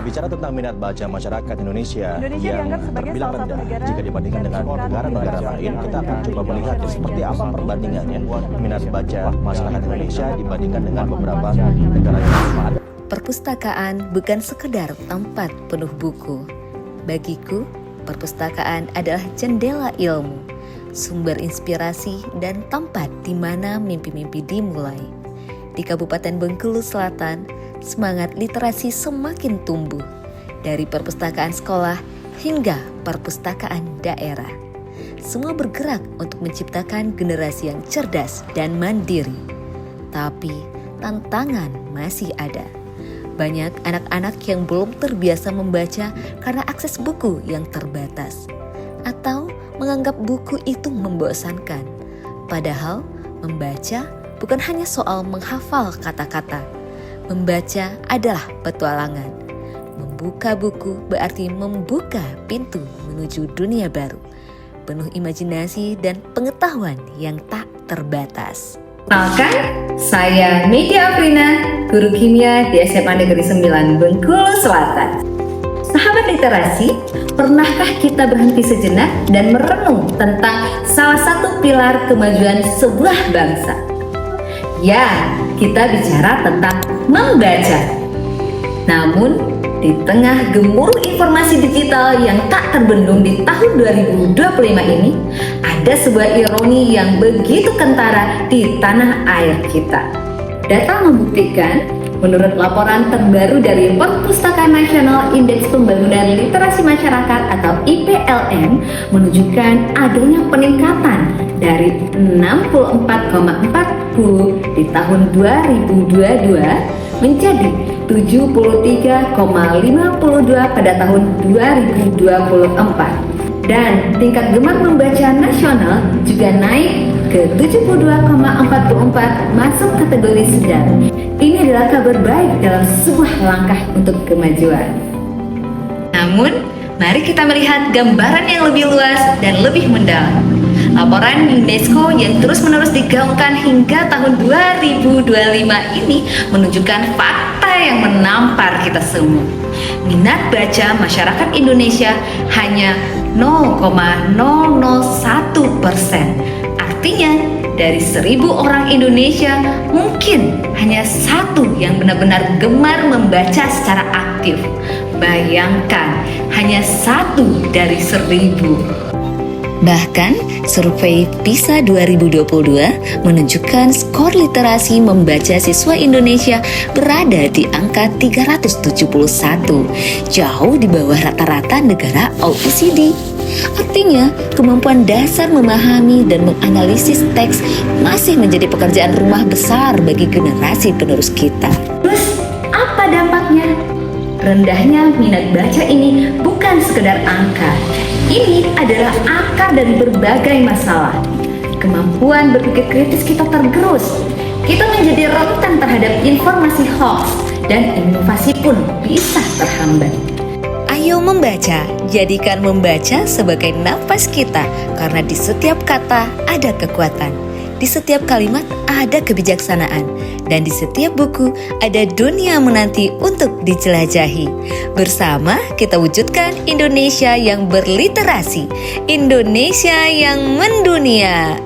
Bicara tentang minat baca masyarakat Indonesia yang dianggap sebagai terbilang salah satu rendah negara jika dibandingkan dengan negara-negara lain, kita akan coba melihat seperti apa perbandingannya minat baca masyarakat Indonesia dibandingkan dengan beberapa negara yang lain. Perpustakaan bukan sekedar tempat penuh buku. Bagiku, perpustakaan adalah jendela ilmu, sumber inspirasi, dan tempat di mana mimpi-mimpi dimulai. Di Kabupaten Bengkulu Selatan, semangat literasi semakin tumbuh, dari perpustakaan sekolah hingga perpustakaan daerah. Semua bergerak untuk menciptakan generasi yang cerdas dan mandiri. Tapi tantangan masih ada. Banyak anak-anak yang belum terbiasa membaca karena akses buku yang terbatas, atau menganggap buku itu membosankan. Padahal membaca bukan hanya soal menghafal kata-kata. Membaca adalah petualangan. Membuka buku berarti membuka pintu menuju dunia baru, penuh imajinasi dan pengetahuan yang tak terbatas. Kenalkan, saya Media Afrina, guru kimia di SMA Negeri 9 Bengkulu Selatan. Sahabat literasi, pernahkah kita berhenti sejenak dan merenung tentang salah satu pilar kemajuan sebuah bangsa? Ya, kita bicara tentang membaca. Namun, di tengah gemuruh informasi digital yang tak terbendung di tahun 2025 ini, ada sebuah ironi yang begitu kentara di tanah air kita. Data membuktikan, menurut laporan terbaru dari Perpustakaan Nasional Indeks Pembangunan Literasi Masyarakat atau IPLN, menunjukkan adanya peningkatan dari 64,40 di tahun 2022 menjadi 73,52 pada tahun 2024. Dan tingkat gemar membaca nasional juga naik ke 72,44 masuk kategori sedang. Ini adalah kabar baik dalam sebuah langkah untuk kemajuan. Namun, mari kita melihat gambaran yang lebih luas dan lebih mendalam. Laporan UNESCO yang terus-menerus digaungkan hingga tahun 2025 ini menunjukkan fakta yang menampar kita semua. Minat baca masyarakat Indonesia hanya 0,001%. Artinya, dari 1.000 orang Indonesia mungkin hanya satu yang benar-benar gemar membaca secara aktif. Bayangkan, hanya satu dari 1.000. Bahkan, survei PISA 2022 menunjukkan skor literasi membaca siswa Indonesia berada di angka 371, jauh di bawah rata-rata negara OECD. Artinya, kemampuan dasar memahami dan menganalisis teks masih menjadi pekerjaan rumah besar bagi generasi penerus kita. Terus, apa dampaknya? Rendahnya minat baca ini bukan sekedar angka. Ini adalah akar dari berbagai masalah. Kemampuan berpikir kritis kita tergerus. Kita menjadi rentan terhadap informasi hoax dan inovasi pun bisa terhambat. Ayo membaca, jadikan membaca sebagai nafas kita, karena di setiap kata ada kekuatan, di setiap kalimat ada kebijaksanaan, dan di setiap buku ada dunia menanti untuk dijelajahi. Bersama kita wujudkan Indonesia yang berliterasi, Indonesia yang mendunia.